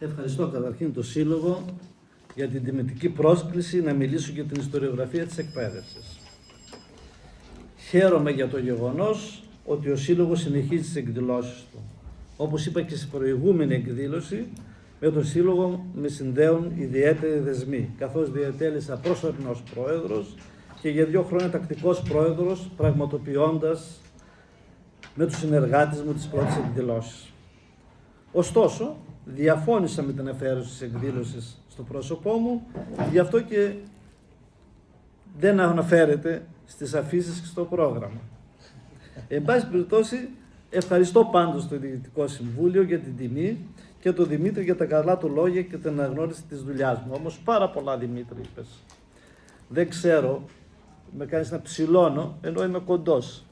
Ευχαριστώ καταρχήν το Σύλλογο για την τιμητική πρόσκληση να μιλήσω για την ιστοριογραφία της εκπαίδευσης. Χαίρομαι για το γεγονός ότι ο Σύλλογος συνεχίζει τις εκδηλώσεις του. Όπως είπα και στην προηγούμενη εκδήλωση, με τον Σύλλογο με συνδέουν ιδιαίτεροι δεσμοί, καθώς διατέλεσα προσωρινός πρόεδρος και για 2 χρόνια τακτικός πρόεδρος, πραγματοποιώντας με τους συνεργάτες μου τις πρώτες εκδηλώσεις. Ωστόσο, διαφώνησα με την αφαίρεση της εκδήλωσης στο πρόσωπό μου, γι' αυτό και δεν αναφέρεται στις αφήσεις και στο πρόγραμμα. Εν πάση περιπτώσει, ευχαριστώ πάντως το Διοικητικό Συμβούλιο για την τιμή και τον Δημήτρη για τα καλά του λόγια και την αναγνώριση της δουλειάς μου. Όμως πάρα πολλά, Δημήτρη, είπες. Δεν ξέρω, με κάνεις να ψηλώνω, ενώ είμαι κοντός.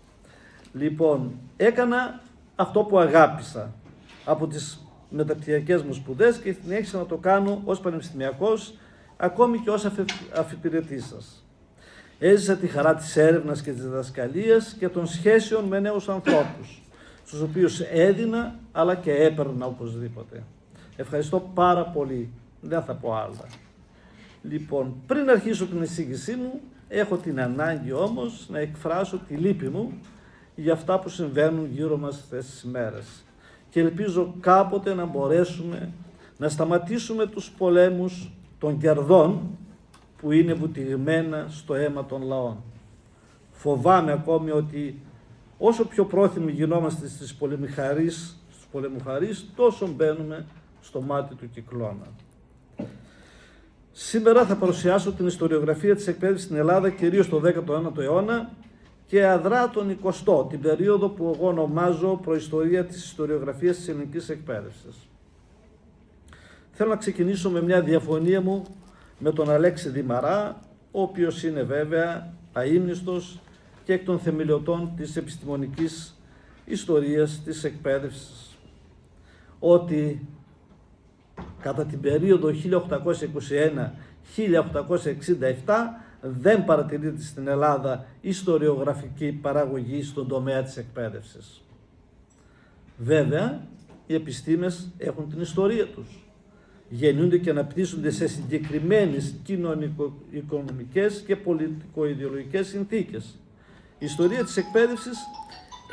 Λοιπόν, έκανα αυτό που αγάπησα από τις μεταπτυχιακές μου σπουδές και συνέχισα να το κάνω ως πανεπιστημιακός, ακόμη και ως αφιπηρετής σας. Έζησα τη χαρά της έρευνας και της διδασκαλίας και των σχέσεων με νέους ανθρώπους, στους οποίους έδινα αλλά και έπαιρνα οπωσδήποτε. Ευχαριστώ πάρα πολύ. Δεν θα πω άλλα. Λοιπόν, πριν αρχίσω την εισήγησή μου, έχω την ανάγκη όμως να εκφράσω τη λύπη μου για αυτά που συμβαίνουν γύρω μας αυτές τις ημέρες. Και ελπίζω κάποτε να μπορέσουμε να σταματήσουμε τους πολέμους των κερδών που είναι βουτυγμένα στο αίμα των λαών. Φοβάμαι ακόμη ότι όσο πιο πρόθυμοι γινόμαστε στους πολεμοχαρείς, τόσο μπαίνουμε στο μάτι του κυκλώνα. Σήμερα θα παρουσιάσω την ιστοριογραφία της εκπαίδευσης στην Ελλάδα, κυρίως το 19ο αιώνα και αδρά τον 20ο, την περίοδο που εγώ ονομάζω προϊστορία της ιστοριογραφίας της ελληνικής εκπαίδευσης. Θέλω να ξεκινήσω με μια διαφωνία μου με τον Αλέξη Δημαρά, ο οποίος είναι βέβαια αείμνηστος και εκ των θεμελιωτών της επιστημονικής ιστορίας της εκπαίδευσης, ότι κατά την περίοδο 1821-1867 δεν παρατηρείται στην Ελλάδα ιστοριογραφική παραγωγή στον τομέα της εκπαίδευσης. Βέβαια, οι επιστήμες έχουν την ιστορία τους. Γεννιούνται και αναπτύσσονται σε συγκεκριμένες κοινωνικο-οικονομικές και πολιτικο-ιδεολογικές συνθήκες. Η ιστορία της εκπαίδευσης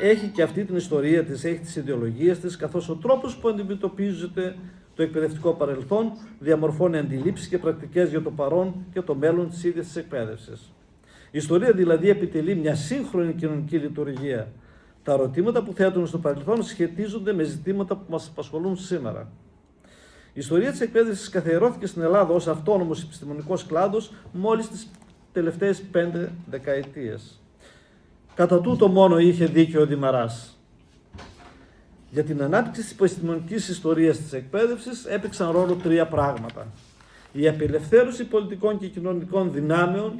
έχει και αυτή την ιστορία της, έχει τις ιδεολογίες της, καθώς ο τρόπος που αντιμετωπίζεται το εκπαιδευτικό παρελθόν διαμορφώνει αντιλήψεις και πρακτικές για το παρόν και το μέλλον της ίδιας της εκπαίδευσης. Η ιστορία δηλαδή επιτελεί μια σύγχρονη κοινωνική λειτουργία. Τα ερωτήματα που θέτουν στο παρελθόν σχετίζονται με ζητήματα που μας απασχολούν σήμερα. Η ιστορία της εκπαίδευσης καθιερώθηκε στην Ελλάδα ως αυτόνομος επιστημονικός κλάδος μόλις τις τελευταίες 5 δεκαετίες. Κατά τούτο μόνο είχε δίκιο ο Δημαράς. Για την ανάπτυξη της επιστημονικής ιστορίας της εκπαίδευσης έπαιξαν ρόλο 3 πράγματα. Η απελευθέρωση πολιτικών και κοινωνικών δυνάμεων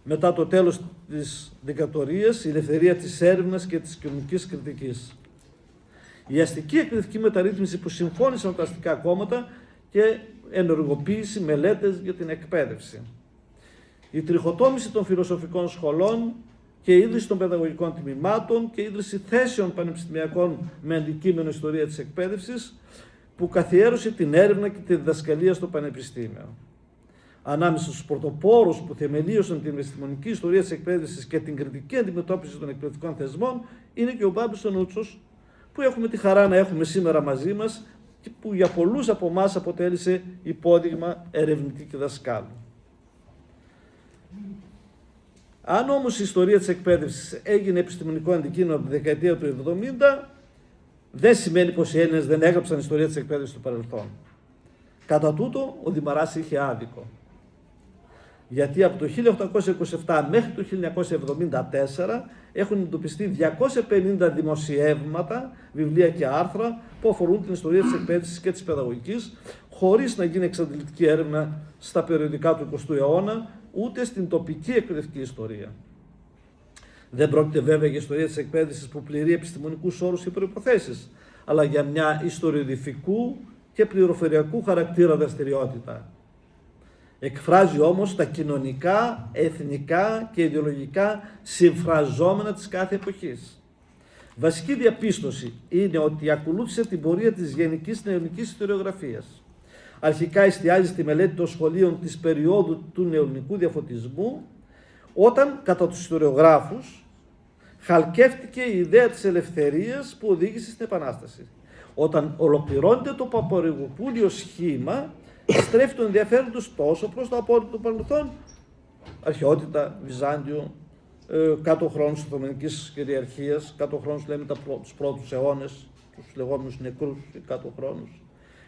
μετά το τέλος της δικτατορίας, η ελευθερία της έρευνας και της κοινωνικής κριτικής. Η αστική εκπαιδευτική μεταρρύθμιση που συμφώνησαν τα αστικά κόμματα και ενεργοποίηση μελέτες για την εκπαίδευση. Η τριχοτόμηση των φιλοσοφικών σχολών και η ίδρυση των παιδαγωγικών τμήματων και η ίδρυση θέσεων πανεπιστημιακών με αντικείμενο ιστορία της εκπαίδευσης που καθιέρωσε την έρευνα και τη διδασκαλία στο πανεπιστήμιο. Ανάμεσα στους πρωτοπόρους που θεμελίωσαν την επιστημονική ιστορία της εκπαίδευσης και την κριτική αντιμετώπιση των εκπαιδευτικών θεσμών είναι και ο Μπάμπης ο Νούτσος, που έχουμε τη χαρά να έχουμε σήμερα μαζί μας και που για πολλούς από εμάς αποτέλεσε υπόδειγμα ερευνητή και δασκάλου. Αν όμως η ιστορία της εκπαίδευσης έγινε επιστημονικό αντικείμενο από τη δεκαετία του 70, δεν σημαίνει πως οι Έλληνες δεν έγραψαν ιστορία της εκπαίδευσης στο παρελθόν. Κατά τούτο, ο Δημαράς είχε άδικο. Γιατί από το 1827 μέχρι το 1974 έχουν εντοπιστεί 250 δημοσιεύματα, βιβλία και άρθρα που αφορούν την ιστορία της εκπαίδευσης και της παιδαγωγικής, χωρίς να γίνει εξαντλητική έρευνα στα περιοδικά του 20ου αιώνα, ούτε στην τοπική εκπαιδευτική ιστορία. Δεν πρόκειται βέβαια για ιστορία της εκπαίδευσης που πληρεί επιστημονικούς όρους και προϋποθέσεις, αλλά για μια ιστοριοδηφικού και πληροφοριακού χαρακτήρα δραστηριότητα. Εκφράζει όμως τα κοινωνικά, εθνικά και ιδεολογικά συμφραζόμενα της κάθε εποχής. Βασική διαπίστωση είναι ότι ακολούθησε την πορεία της γενικής νεοελληνικής ιστοριογραφίας. αρχικά εστιάζει στη μελέτη των σχολείων της περίοδου του νεοελληνικού διαφωτισμού, όταν κατά τους ιστοριογράφους χαλκεύτηκε η ιδέα της ελευθερίας που οδήγησε στην Επανάσταση. Όταν ολοκληρώνεται το παπαρηγοπούλιο σχήμα, στρέφει το ενδιαφέρον τους τόσο προς το απόλυτο παρελθόν, αρχαιότητα, Βυζάντιο, κάτω χρόνους της Οθωμανικής κυριαρχίας, κάτω χρόνους λέμε τους πρώτους αιώνες, τους λεγόμενους νεκρούς κάτω χρόνους,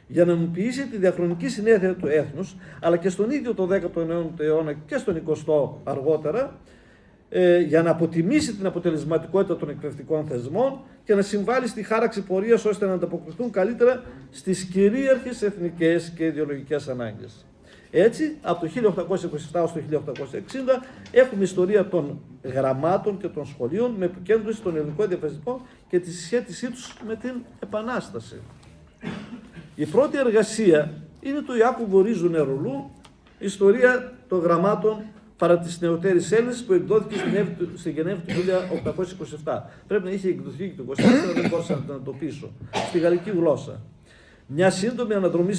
για να νομιμοποιήσει τη διαχρονική συνέχεια του έθνους, αλλά και στον ίδιο το 19ο αιώνα και στον 20ο αργότερα, για να αποτιμήσει την αποτελεσματικότητα των εκπαιδευτικών θεσμών και να συμβάλλει στη χάραξη πορείας ώστε να ανταποκριθούν καλύτερα στις κυρίαρχες εθνικές και ιδεολογικές ανάγκες. Έτσι, από το 1827 ως το 1860 έχουμε ιστορία των γραμμάτων και των σχολείων με επικέντρωση στον ελληνικό διαφωτισμό και τη συσχέτισή τους με την Επανάσταση. Η πρώτη εργασία είναι του Ιάκωβου Ρίζου Νερολού, ιστορία των γραμμάτων παρά τις νεωτέρης Έλληνες, που εκδόθηκε στη Γενέβη του 1827. Πρέπει να είχε εκδοθεί και το 1824, δεν μπορούσα να την εντοπίσω. Στη γαλλική γλώσσα. Μια σύντομη αναδρομή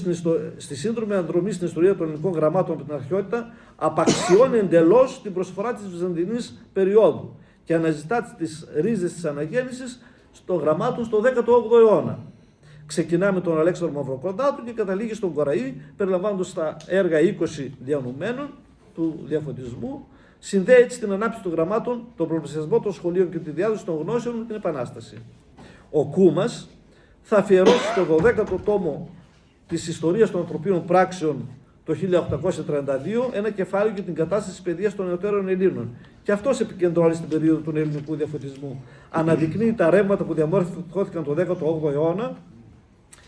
στη σύντομη αναδρομή στην ιστορία των ελληνικών γραμμάτων από την αρχαιότητα απαξιώνει εντελώς την προσφορά της βυζαντινής περίοδου και αναζητά τις ρίζες της αναγέννησης των γραμμάτων στο 18ο αιώνα. Ξεκινά με τον Αλέξανδρο Μαυροκοντάτου και καταλήγει στον Κοραή, περιλαμβάνοντας τα έργα 20 διανοουμένων του διαφωτισμού, συνδέει έτσι την ανάπτυξη των γραμμάτων, τον προπλησιασμό των σχολείων και τη διάδοση των γνώσεων με την Επανάσταση. Ο Κούμας θα αφιερώσει στο 12ο τόμο της Ιστορίας των Ανθρωπίνων Πράξεων το 1832 ένα κεφάλαιο για την κατάσταση της παιδείας των νεωτέρων Ελλήνων. Και αυτός επικεντρώνει στην περίοδο του ελληνικού διαφωτισμού. Αναδεικνύει τα ρεύματα που διαμόρφωθηκαν το 18ο αιώνα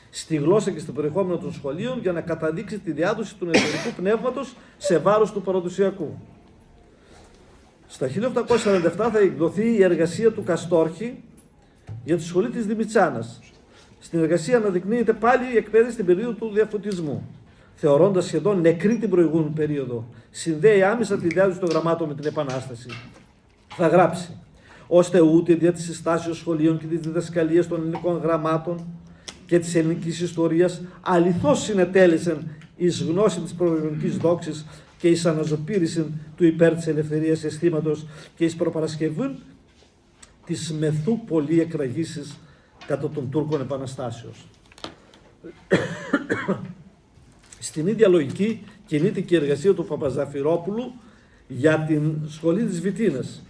στη γλώσσα και στο περιεχόμενο των σχολείων για να καταδείξει τη διάδοση του νεωτερικού πνεύματος σε βάρος του παραδοσιακού. Στα 1847 θα εκδοθεί η εργασία του Καστόρχη για τη σχολή της Δημητσάνας. Στην εργασία αναδεικνύεται πάλι η εκπαίδευση στην περίοδο του διαφωτισμού. Θεωρώντας σχεδόν νεκρή την προηγούμενη περίοδο, συνδέει άμεσα τη διάδοση των γραμμάτων με την Επανάσταση. Θα γράψει, ώστε ούτε δια της συστάσεως σχολείων και της διδασκαλίας των ελληνικών γραμμάτων και της ελληνικής ιστορίας αληθώς συνετέλεσεν εις γνώση της προηγούμενης δόξης και εις αναζωπήρηση του υπέρ της ελευθερίας αισθήματος και εις προπαρασκευήν της μεθού πολύ εκραγήσεις κατά των Τούρκων επαναστάσεως. Στην ίδια λογική κινείται και η εργασία του Παπαζαφυρόπουλου για την σχολή της Βιτίνας,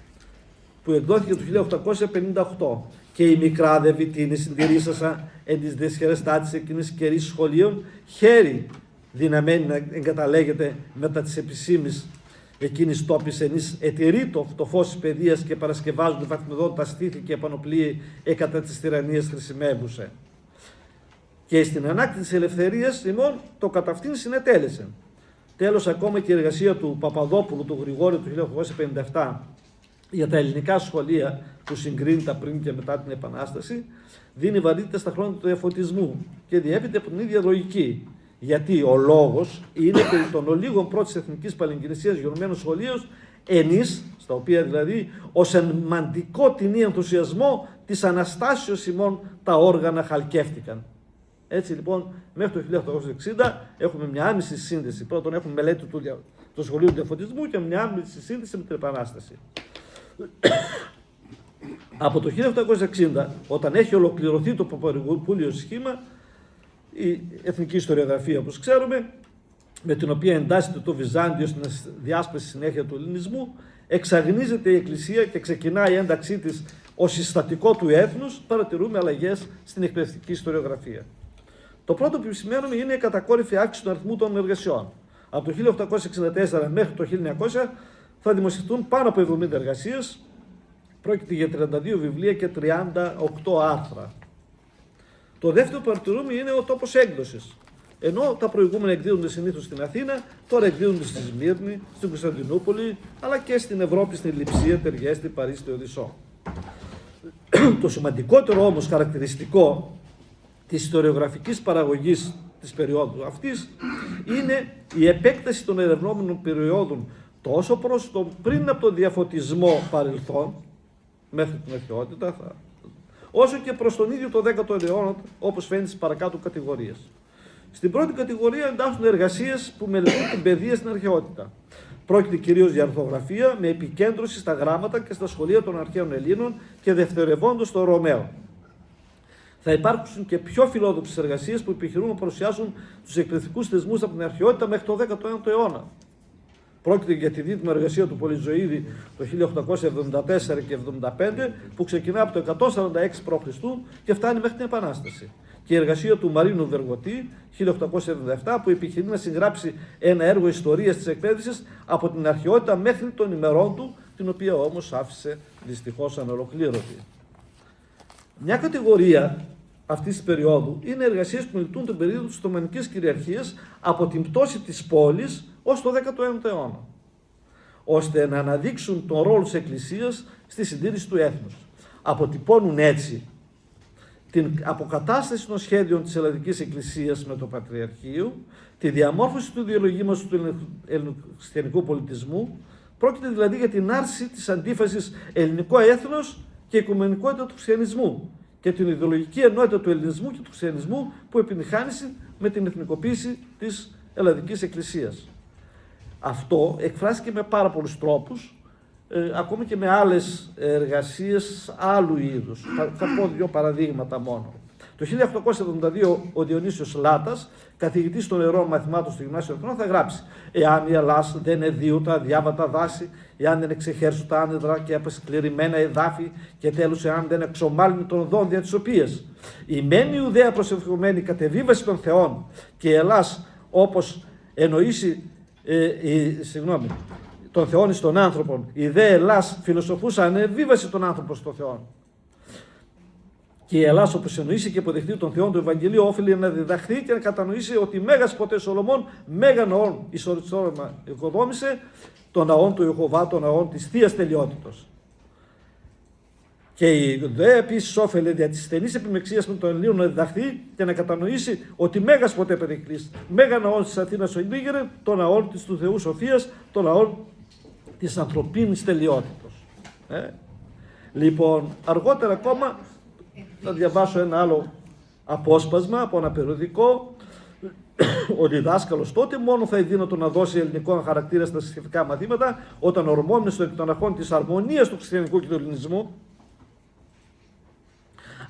που εκδόθηκε το 1858, και η μικρά δε Βιτίνη συντηρήσασα εν της δυσχερεστάτης εκείνης καιρής σχολείων, χέρι δυναμένη να εγκαταλέγεται μετά της επισήμης εκείνης τόπης ενής ετηρείτο το φως της παιδείας και παρασκευάζονται βαθμιδόν τα στήθη και επανοπλοίη κατά της τυραννίας χρησιμεύουσε. Και στην ανάκτηση της ελευθερίας ημών το κατά αυτήν συνετέλεσε. Τέλος, ακόμα και η εργασία του Παπαδόπουλου του Γρηγόριου του 1857 για τα ελληνικά σχολεία που συγκρίνει τα πριν και μετά την Επανάσταση, δίνει βαρύτητα στα χρόνια του διαφωτισμού και διέπεται από την ίδια λογική. Γιατί ο λόγος είναι περί των ολίγων πρώτης εθνικής παλαιγκινησίας γενομένου σχολείων, ενής, στα οποία δηλαδή ως ενμαντικό τινή ενθουσιασμό της Αναστάσεως ημών τα όργανα χαλκεύτηκαν. Έτσι λοιπόν, μέχρι το 1860 έχουμε μια άμεση σύνδεση. Πρώτον έχουμε μελέτη του σχολείου του διαφωτισμού και μια άμεση σύνδεση με την Επανάσταση. Από το 1860, όταν έχει ολοκληρωθεί το παπαρηγοπούλιο σχήμα, η εθνική ιστοριογραφία, όπως ξέρουμε, με την οποία εντάσσεται το Βυζάντιο στην διάσπαση συνέχεια του ελληνισμού, εξαγνίζεται η Εκκλησία και ξεκινάει η ένταξή της ως συστατικό του έθνους, παρατηρούμε αλλαγές στην εκπαιδευτική ιστοριογραφία. Το πρώτο που σημαίνουμε είναι η κατακόρυφη αύξηση του αριθμού των εργασιών. Από το 1864 μέχρι το 1900 θα δημοσιευτούν πάνω από 70 εργασίες, πρόκειται για 32 βιβλία και 38 άρθρα. Το δεύτερο που παρατηρούμε είναι ο τόπος έκδοσης. Ενώ τα προηγούμενα εκδίδονται συνήθως στην Αθήνα, τώρα εκδίδονται στη Σμύρνη, στην Κωνσταντινούπολη, αλλά και στην Ευρώπη, στην Λειψία, Τεργέστη, Παρίσι, Οδυσσό. Το σημαντικότερο όμως χαρακτηριστικό της ιστοριογραφικής παραγωγής της περίοδου αυτής είναι η επέκταση των ερευνόμενων περιόδων τόσο προς το πριν από τον διαφωτισμό παρελθόν, μέχρι την αρχαιότητα, όσο και προς τον ίδιο το 10ο αιώνα, όπως φαίνεται στις παρακάτω κατηγορίες. Στην πρώτη κατηγορία εντάσσονται εργασίες που μελετούν την παιδεία στην αρχαιότητα. Πρόκειται κυρίως για αρθογραφία με επικέντρωση στα γράμματα και στα σχολεία των αρχαίων Ελλήνων και δευτερευόντως των Ρωμαίων. Θα υπάρξουν και πιο φιλόδοξες εργασίες που επιχειρούν να παρουσιάσουν τους εκπαιδευτικούς θεσμούς από την αρχαιότητα μέχρι το 19ο αιώνα. Πρόκειται για τη δίδυμη εργασία του Πολυζωήδη το 1874 και 1875 που ξεκινά από το 146 π.Χ. και φτάνει μέχρι την Επανάσταση. Και η εργασία του Μαρίνου Βεργοτή 1877 που επιχειρεί να συγγράψει ένα έργο ιστορίας της εκπαίδευσης από την αρχαιότητα μέχρι των ημερών του, την οποία όμως άφησε δυστυχώς ανολοκλήρωτη. Μια κατηγορία αυτής της περίοδου είναι εργασίες που μελετούν την περίοδο της Οθωμανικής κυριαρχίας από την πτώση της πόλης ως το 19ο αιώνα, ώστε να αναδείξουν τον ρόλο της Εκκλησίας στη συντήρηση του έθνους. Αποτυπώνουν έτσι την αποκατάσταση των σχέδιων της Ελλαδικής Εκκλησίας με το Πατριαρχείο, τη διαμόρφωση του ιδεολογήματος του ελληνικού πολιτισμού. Πρόκειται δηλαδή για την άρση της αντίφασης ελληνικό έθνος και οικουμενικότητα του χριστιανισμού και την ιδεολογική ενότητα του ελληνισμού και του χριστιανισμού που επιτυγχάνησε με την εθνικοποίηση της Ελλαδικής Εκκλησίας. Αυτό εκφράστηκε με πάρα πολλούς τρόπους, ακόμη και με άλλες εργασίες άλλου είδους. Θα πω δύο παραδείγματα μόνο. Το 1872 ο Διονύσιος Λάτας, καθηγητής των ιερών μαθημάτων στο Γυμνάσιο Εθνών, θα γράψει: «Εάν η Ελλάς δεν εδίουτα αδιάβατα δάση, εάν δεν εξεχέρσουτα άνεδρα και απεσκληρημένα εδάφη, και τέλος εάν δεν εξομάλυνε των οδών δια τις οποίες η μένη Ιουδαία προσευχομένη κατεβίβαση των θεών και η Ελλάς όπως εννοήσει των θεών εις των άνθρωπων, η δε Ελλάς φιλοσοφούσα ανεβίβαση των άνθρωπων στον Θεό. Και η Ελλάς όπως εννοήσει και αποδεχτεί των Θεών του Ευαγγελίου όφιλε να διδαχθεί και να κατανοήσει ότι μέγας ποτέ Σολομών μέγα ναών ισορροπιστόρμα οικοδόμησε, τον ναών του Ιεχωβά, τον ναών της Θείας Τελειότητος. Και η ΔΕ επίσης όφελε δια της στενής επιμεξίας με τον Ελλήνων να διδαχθεί και να κατανοήσει ότι μέγας ποτέ Περικλής, μέγα ναών της Αθήνας ο Ιλίγερε, τον ναών της του Θεού Σοφίας, τον ναών της ανθρωπίνης τελειότητος. Λοιπόν, αργότερα ακόμα θα διαβάσω ένα άλλο απόσπασμα από ένα περιοδικό. Ο διδάσκαλος τότε μόνο θα δύνατο να δώσει ελληνικό χαρακτήρα στα σχετικά μαθήματα όταν ορμόμενος εκ των αρχών της αρμονίας του χριστιανικού και του ελληνισμού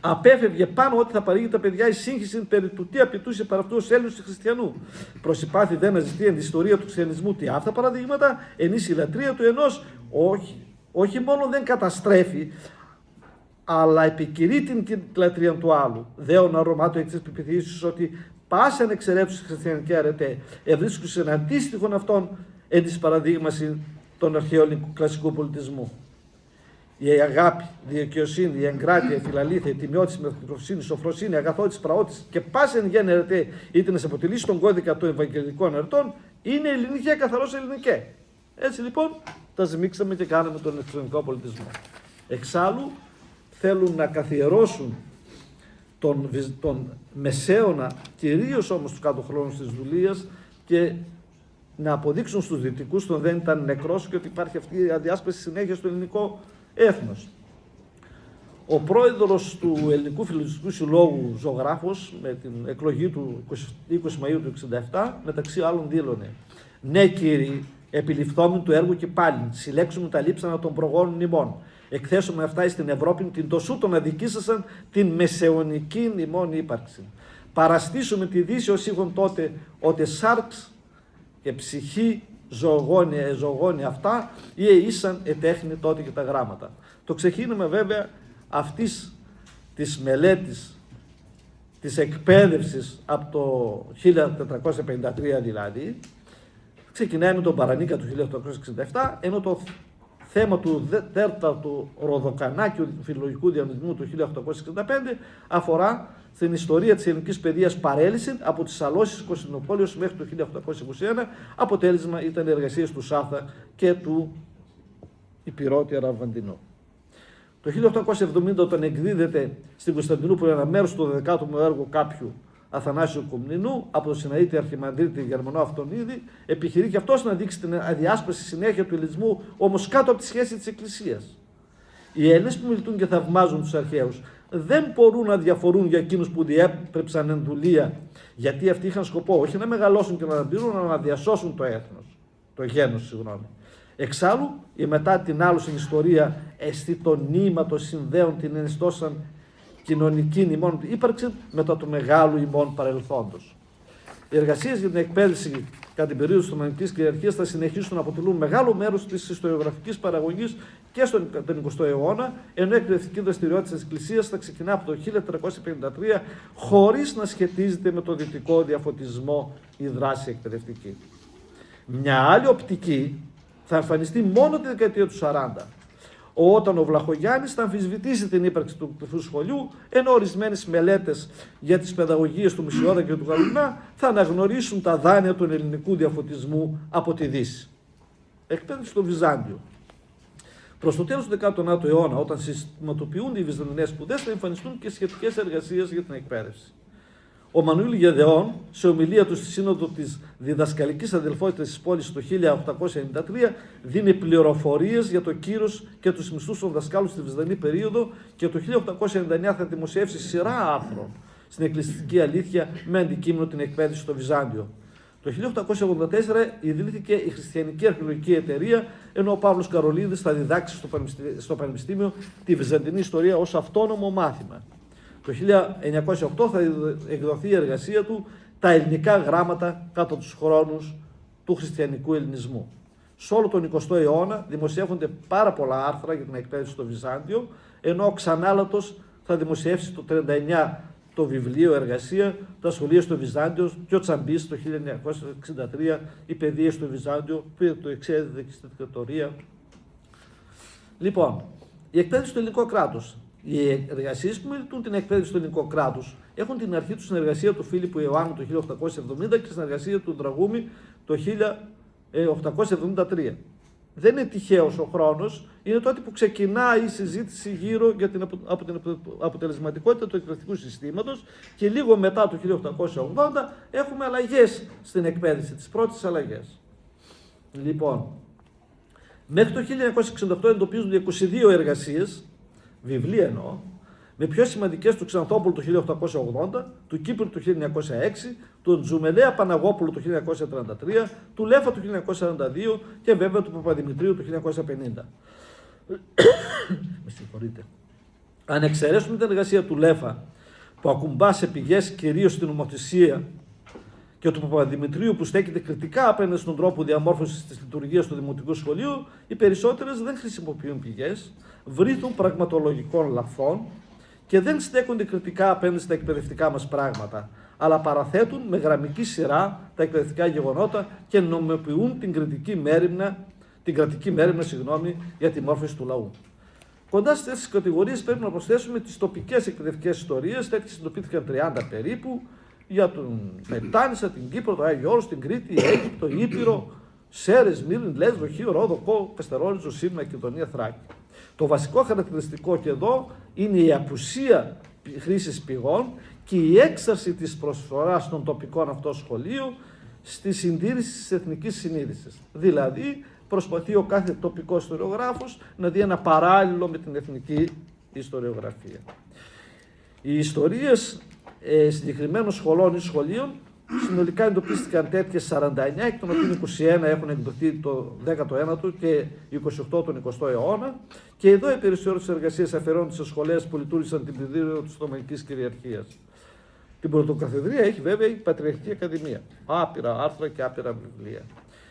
απέφευγε πάνω ότι θα παρήγει τα παιδιά η σύγχυση περί του τι απαιτούσε παρά αυτού ως Έλληνος του χριστιανού. Προσυπάθη δε να ζητεί εν τη ιστορία του χριστιανισμού τι αυτά παραδείγματα, ενίσχυει η λατρεία του ενός, όχι μόνο δεν καταστρέφει, αλλά επικηρεί την λατρεία του άλλου. Δέον αρωμάτου εξής πεποιθήσεις ότι πάσαν εξαιρέτους στη χριστιανική αρετέ, ευρίσκουσε έναν αντίστοιχον αυτόν εν της παραδείγμαση των αρχαίων κλασικού πολιτισμού. Η αγάπη, η δικαιοσύνη, η εγκράτεια, η φιλαλήθεια, η τιμιότηση, η μεθοδοφροσύνη, η σοφροσύνη, η αγαθότητα, η πραότητα και πάσεν γέννη αρετέ, είτε να σε αποτελήσει τον κώδικα των Ευαγγελικών αρετών, είναι ελληνική, καθαρός ελληνική. Έτσι λοιπόν τα σμίξαμε και κάναμε τον ελληνικό πολιτισμό. Εξάλλου θέλουν να καθιερώσουν τον μεσαίωνα, κυρίως όμως τους κάτω χρόνους της δουλείας, και να αποδείξουν στους δυτικούς ότι δεν ήταν νεκρός και ότι υπάρχει αυτή η αδιάσπαση συνέχεια στο ελληνικό έθνος. Ο πρόεδρος του Ελληνικού Φιλολογικού Συλλόγου, ζωγράφος, με την εκλογή του 20 Μαΐου του 1967, μεταξύ άλλων δήλωνε: «Ναι, κύριοι, επιληφθόμουν του έργου και πάλι, συλλέξουμε τα λείψανα των προγόνων ημών. Εκθέσουμε αυτά στην Ευρώπη την τοσού τον αδικήσασαν την μεσαιωνική ημών ύπαρξη. Παραστήσουμε τη Δύση ως είχον τότε, ότι σάρξ και ψυχή ζωγόνια αυτά, ή ήσαν ετέχνη τότε και τα γράμματα». Το ξεκίνημα βέβαια αυτής της μελέτης, της εκπαίδευσης από το 1453 δηλαδή, ξεκινάει με τον Παρανίκα του 1867, ενώ το θέμα του τέταρτου Ροδοκανάκιου του Φιλολογικού Διανομισμού του 1865 αφορά στην ιστορία της ελληνικής παιδείας παρέλυση από τις αλώσεις της Κωνσταντινούπολης μέχρι το 1821. Αποτέλεσμα ήταν οι εργασίες του Σάθα και του Υπηρώτη Αραβαντινού. Το 1870, όταν εκδίδεται στην Κωνσταντινούπολη ένα μέρος του 12ου έργου κάποιου Αθανάσιου Κομνηνού από τον Συναήτη Αρχιμανδρίτη Γερμανό Αυτονίδη, επιχειρεί και αυτός να δείξει την αδιάσπαση συνέχεια του ελληνισμού, όμως κάτω από τη σχέση της Εκκλησίας. Οι Έλληνες που μιλούν και θαυμάζουν τους αρχαίους δεν μπορούν να διαφορούν για εκείνους που διέπρεψαν εν δουλεία, γιατί αυτοί είχαν σκοπό όχι να μεγαλώσουν και να αναπτύσσουν, αλλά να διασώσουν το γένος. Εξάλλου, η μετά την άλλουσιν ιστορία των νήματος συνδέουν την ενιστώσαν κοινωνική ημών ύπαρξη μετά του μεγάλου ημών παρελθόντος. Οι εργασίες για την εκπαίδευση κατά την περίοδο της Οθωμανικής κυριαρχίας θα συνεχίσουν να αποτελούν μεγάλο μέρος της ιστοριογραφικής παραγωγής και στον 20ο αιώνα, ενώ η εκπαιδευτική δραστηριότητα της Εκκλησίας θα ξεκινά από το 1453 χωρίς να σχετίζεται με το δυτικό διαφωτισμό η δράση εκπαιδευτική. Μια άλλη οπτική θα εμφανιστεί μόνο τη δεκαετία του 40, όταν ο Βλαχογιάννης θα αμφισβητήσει την ύπαρξη του κρυφού σχολείου, ενώ ορισμένες μελέτες για τις παιδαγωγίες του Μισιώδα και του Γαλουνά θα αναγνωρίσουν τα δάνεια του ελληνικού διαφωτισμού από τη Δύση. Εκπαίδευση στο Βυζάντιο. Προς το τέλος του 19ου αιώνα, όταν συστηματοποιούνται οι βυζαντινές σπουδές, θα εμφανιστούν και σχετικές εργασίες για την εκπαίδευση. Ο Μανουήλ Γεδεών, σε ομιλία του στη Σύνοδο της Διδασκαλικής Αδελφότητας της πόλης το 1893, δίνει πληροφορίες για το κύρος και τους μισθούς των δασκάλων στη Βυζαντινή περίοδο και το 1899 θα δημοσιεύσει σειρά άρθρων στην Εκκληστική Αλήθεια με αντικείμενο την εκπαίδευση στο Βυζάντιο. Το 1884 ιδρύθηκε η Χριστιανική Αρχαιολογική Εταιρεία, ενώ ο Παύλος Καρολίδης θα διδάξει στο Πανεπιστήμιο τη Βυζαντινή Ιστορία ως αυτόνομο μάθημα. Το 1908 θα εκδοθεί η εργασία του «Τα ελληνικά γράμματα κατά τους χρόνους του χριστιανικού ελληνισμού». Σε όλο τον 20ο αιώνα δημοσιεύονται πάρα πολλά άρθρα για την εκπαίδευση στο Βυζάντιο, ενώ ο Ξανάλατος θα δημοσιεύσει το 1939 το βιβλίο «Εργασία», τα σχολεία στο Βυζάντιο και ο Τσαμπής το 1963 η παιδεία στο Βυζάντιο, που το εξέδιδε και στην δικτατορία. Λοιπόν, η εκπαίδευση στο ελληνικό κράτος. Οι εργασίες που μελετούν την εκπαίδευση στο ελληνικό κράτος έχουν την αρχή του στην εργασία του Φίλιππου Ιωάννου το 1870 και στην εργασία του Δραγούμη το 1873. Δεν είναι τυχαίος ο χρόνος, είναι τότε που ξεκινάει η συζήτηση γύρω για την αποτελεσματικότητα του εκπαιδευτικού συστήματος και λίγο μετά το 1880 έχουμε αλλαγές στην εκπαίδευση, τις πρώτες αλλαγές. Λοιπόν, μέχρι το 1968 εντοπίζονται 22 εργασίες, βιβλία εννοώ, με πιο σημαντικές του Ξανθόπουλου το 1880, του Κύπρου το 1906, του Τζουμελέα Παναγόπουλου το 1933, του Λέφα το 1942 και βέβαια του Παπαδημητρίου το 1950. Με συγχωρείτε. Αν εξαιρέσουμε την εργασία του Λέφα, που ακουμπά σε πηγές κυρίως στην νομοθεσία, και του Παπαδημητρίου που στέκεται κριτικά απέναντι στον τρόπο διαμόρφωσης της λειτουργίας του Δημοτικού Σχολείου, οι περισσότερες δεν χρησιμοποιούν πηγές, βρίθουν πραγματολογικών λαθών και δεν στέκονται κριτικά απέναντι στα εκπαιδευτικά μας πράγματα, αλλά παραθέτουν με γραμμική σειρά τα εκπαιδευτικά γεγονότα και νομιμοποιούν την κρατική μέριμνα για τη μόρφωση του λαού. Κοντά στις τέτοιες κατηγορίες πρέπει να προσθέσουμε τις τοπικές εκπαιδευτικές ιστορίες, τέτοιες εντοπίστηκαν 30 περίπου, για τον Μετάνισσα, την Κύπρο, το Άγιο Όρος, την Κρήτη, Αίγυπτο, Ήπειρο, Σέρες, Μύριν, Λέσβο, Χίο, Ρόδο, Κο, Πεστερόλιζο, Σύμνα, Μακεδονία, Θράκη. Το βασικό χαρακτηριστικό και εδώ είναι η απουσία χρήσης πηγών και η έξαρση της προσφοράς των τοπικών αυτών σχολείων στη συντήρηση της εθνικής συνείδησης. Δηλαδή, προσπαθεί ο κάθε τοπικός ιστοριογράφος να δει ένα παράλληλο με την εθνική ιστοριογραφία. Οι ιστορίες συγκεκριμένων σχολών ή σχολείων συνολικά εντοπίστηκαν τέτοιες 49, εκ των οποίων 21 έχουν εκδοθεί το 19ο και 28 τον 20ο αιώνα, και εδώ οι περισσότερες εργασίες αφιερώνονται σε σχολές που λειτουργήσαν την περίοδο της Οθωμανικής κυριαρχίας. Την πρωτοκαθεδρία έχει βέβαια η Πατριαρχική Ακαδημία. Άπειρα άρθρα και άπειρα βιβλία.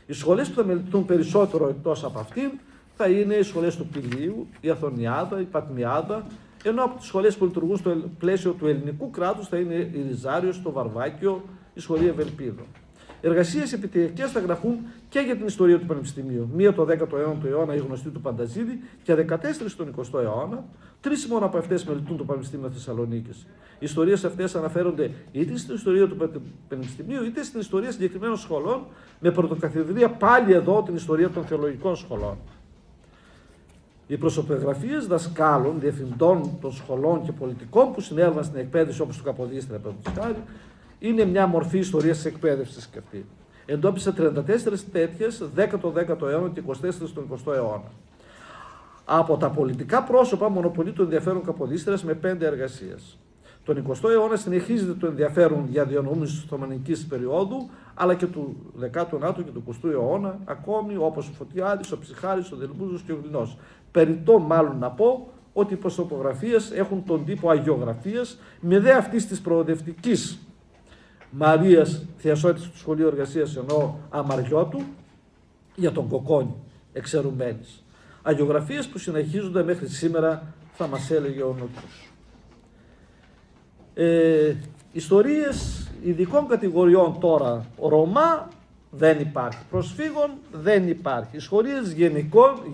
Οι σχολές που θα μελετηθούν περισσότερο εκτός από αυτήν θα είναι οι σχολές του Πηλίου, η Αθωνιάδα, η Πατμιάδα, ενώ από τις σχολές που λειτουργούν στο πλαίσιο του ελληνικού κράτους θα είναι η Ριζάριος, το Βαρβάκιο, η Σχολή Ευελπίδων. Εργασίες επιτυχιακές θα γραφούν και για την ιστορία του Πανεπιστημίου. Μία το 10ο αιώνα η γνωστή του Πανταζίδη και 14 τον 20ο αιώνα. 3 μόνο από αυτές μελετούν το Πανεπιστήμιο Θεσσαλονίκης. Οι ιστορίες αυτές αναφέρονται είτε στην ιστορία του Πανεπιστημίου είτε στην ιστορία συγκεκριμένων σχολών, με πρωτοκαθεδρία πάλι εδώ την ιστορία των θεολογικών σχολών. Οι προσωπογραφίες δασκάλων, διευθυντών των σχολών και πολιτικών που συνέβαλαν στην εκπαίδευση, όπως του Καποδίστρια, είναι μια μορφή ιστορίας της εκπαίδευσης και αυτή. Εντόπισα 34 τέτοιες, 10ο αιώνα και 24 στον 20ο αιώνα. Από τα πολιτικά πρόσωπα μονοπολεί το ενδιαφέρον Καποδίστριας με 5 εργασίες. Τον 20ο αιώνα συνεχίζεται το ενδιαφέρον για διανοούμενους της Οθωμανικής περίοδου, αλλά και του 19ου και του 20ου αιώνα, ακόμη όπως ο Φωτιάδης, ο Ψυχάρης, ο Δελμπούζος και ο Γλινός. Περιττό μάλλον να πω ότι οι προσωπογραφίες έχουν τον τύπο αγιογραφίας, με δε αυτής της προοδευτικής Μαρίας Θεασότης του Σχολείου Εργασίας, ενώ Αμαριώτου, για τον Κοκκόνη, εξαιρουμένης. Αγιογραφίες που συνεχίζονται μέχρι σήμερα, θα μας έλεγε ο Νότος. Ιστορίες ειδικών κατηγοριών τώρα, Ρωμά δεν υπάρχει, προσφύγων δεν υπάρχει. Ιστορίες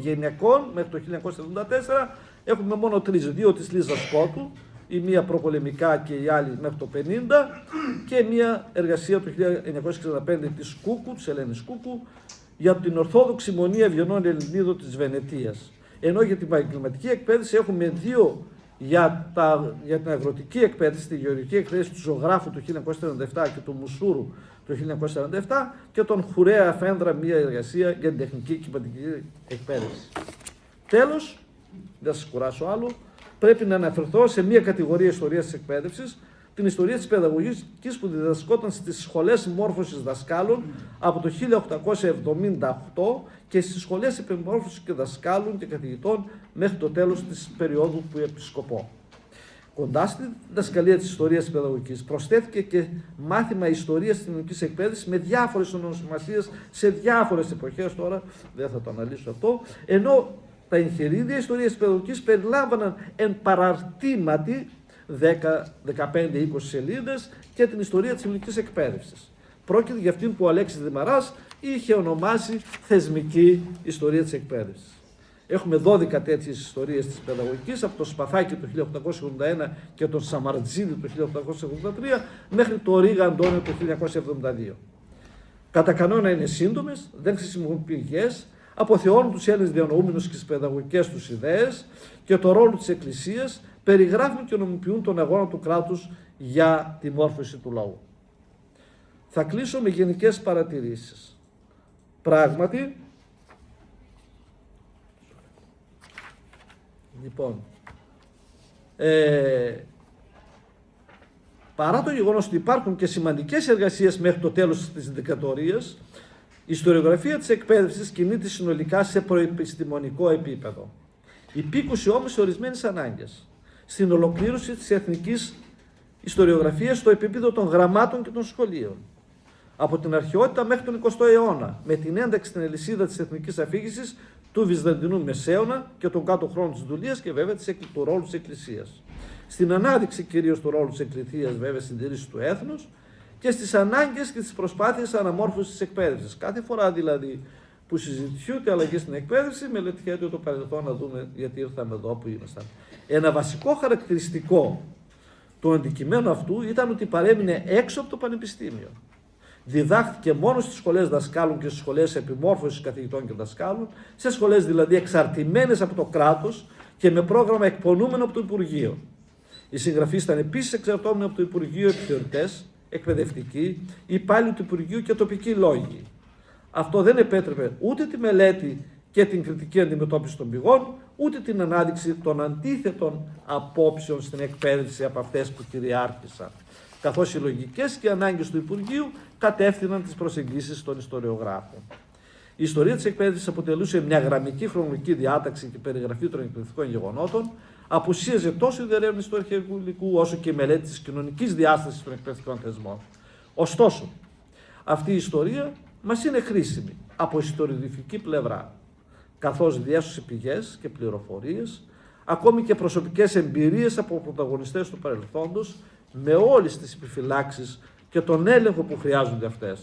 γυναικών μέχρι το 1974 έχουμε μόνο 3, 2 της Λίζας Σκότου, η μία προπολεμικά και η άλλη μέχρι το 50 και μία εργασία του 1965 της Κούκου, της Ελένης Κούκου, για την Ορθόδοξη Μονή Ευγενών Ελληνίδων της Βενετίας. Ενώ για την επαγγελματική εκπαίδευση έχουμε 2 για την αγροτική εκπαίδευση, τη γεωργική εκπαίδευση του ζωγράφου του 1947 και του Μουσούρου του 1947 και τον Χουρέα Φένδρα, μία εργασία για την τεχνική και επαγγελματική εκπαίδευση. Τέλος, δεν σας κουράσω άλλο, πρέπει να αναφερθώ σε μία κατηγορία ιστορίας της εκπαίδευσης, την ιστορία της παιδαγωγικής που διδασκόταν στις σχολές μόρφωσης δασκάλων από το 1878 και στις σχολές επιμόρφωσης και δασκάλων και καθηγητών μέχρι το τέλος της περίοδου που επισκοπώ. Κοντά στη διδασκαλία της ιστορίας της παιδαγωγικής προσθέθηκε και μάθημα ιστορίας της κοινωνικής εκπαίδευσης με διάφορες ονομασίες σε διάφορες εποχές, τώρα δεν θα το αναλύσω αυτό, ενώ τα εγχειρίδια ιστορίας της παιδαγωγικής περιλάμβαναν εν παραρτήματι 10-15-20 σελίδες και την ιστορία της ελληνικής εκπαίδευσης. Πρόκειται για αυτήν που ο Αλέξης Δημαράς είχε ονομάσει θεσμική ιστορία της εκπαίδευσης. Έχουμε 12 τέτοιες ιστορίες της παιδαγωγικής, από το Σπαθάκι το 1881 και τον Σαμαρτζίδη το 1883 μέχρι το Ρίγα Αντώνιο το 1972. Κατά κανόνα είναι σύντομες, δεν χρησιμοποιούν πηγές, αποθεώνουν τους Έλληνες διανοούμενους και τις παιδαγωγικές τους ιδέες και το ρόλο της Εκκλησίας, περιγράφουν και νομιμοποιούν τον αγώνα του κράτους για τη μόρφωση του λαού. Θα κλείσω με γενικές παρατηρήσεις. Πράγματι, λοιπόν, παρά το γεγονός ότι υπάρχουν και σημαντικές εργασίες μέχρι το τέλος της δικτατορίας, η ιστοριογραφία της εκπαίδευσης κινείται συνολικά σε προεπιστημονικό επίπεδο. Υπήκουσε όμως σε ορισμένες ανάγκες. Στην ολοκλήρωση της εθνικής ιστοριογραφίας στο επίπεδο των γραμμάτων και των σχολείων. Από την αρχαιότητα μέχρι τον 20ο αιώνα, με την ένταξη στην αλυσίδα της εθνικής αφήγησης του Βυζαντινού Μεσαίωνα και τον κάτω χρόνο της δουλείας και βέβαια του ρόλου της Εκκλησίας. Στην ανάδειξη κυρίως του ρόλου της Εκκλησίας, βέβαια στην τήρηση του έθνους και στις ανάγκες και τις προσπάθειες αναμόρφωσης της εκπαίδευσης. Κάθε φορά δηλαδή που συζητιούνται αλλαγές στην εκπαίδευση, μελετιέται το παρελθόν να δούμε γιατί ήρθαμε εδώ που ήμασταν. Ένα βασικό χαρακτηριστικό του αντικειμένου αυτού ήταν ότι παρέμεινε έξω από το πανεπιστήμιο. Διδάχθηκε μόνο στις σχολές δασκάλων και στις σχολές επιμόρφωσης καθηγητών και δασκάλων, σε σχολές δηλαδή εξαρτημένες από το κράτος και με πρόγραμμα εκπονούμενο από το Υπουργείο. Οι συγγραφείς ήταν επίσης εξαρτώμενοι από το Υπουργείο επιθεωρητές, εκπαιδευτικοί, υπάλληλοι του Υπουργείου και τοπικοί λόγοι. Αυτό δεν επέτρεπε ούτε τη μελέτη και την κριτική αντιμετώπιση των πηγών, ούτε την ανάδειξη των αντίθετων απόψεων στην εκπαίδευση από αυτές που κυριάρχησαν, καθώς οι λογικές και ανάγκες του Υπουργείου κατεύθυναν τις προσεγγίσεις των ιστοριογράφων. Η ιστορία της εκπαίδευσης αποτελούσε μια γραμμική χρονολογική διάταξη και περιγραφή των εκπαιδευτικών γεγονότων, απουσίαζε τόσο η διερεύνηση του αρχαίου υλικού όσο και η μελέτη της κοινωνικής διάστασης των εκπαιδευτικών θεσμών. Ωστόσο, αυτή η ιστορία μας είναι χρήσιμη από ιστοριογραφική πλευρά, καθώς διέσωσε πηγές και πληροφορίες, ακόμη και προσωπικές εμπειρίες από πρωταγωνιστές του παρελθόντος, με όλες τις επιφυλάξεις και τον έλεγχο που χρειάζονται αυτές.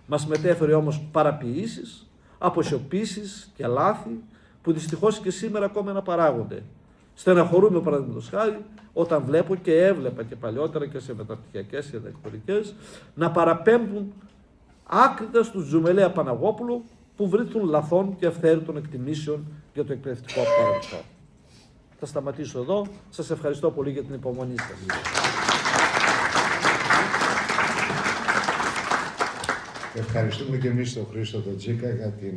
Μας μετέφερε όμως παραποιήσεις, αποσιωπήσεις και λάθη που δυστυχώς και σήμερα ακόμα αναπαράγονται. Στεναχωρούμε παραδείγματος χάρη όταν βλέπω και έβλεπα και παλιότερα και σε μεταπτυχιακές και διδακτορικές να παραπέμπουν άκρητα στους Τζουμελέα Παναγόπουλου που βρίσκουν λαθών και αυθαίρετων εκτιμήσεων για το εκπαιδευτικό παρελθόν. Θα σταματήσω εδώ. Σας ευχαριστώ πολύ για την υπομονή σας. Ευχαριστούμε και εμείς τον Χρήστο τον Τζίκα για την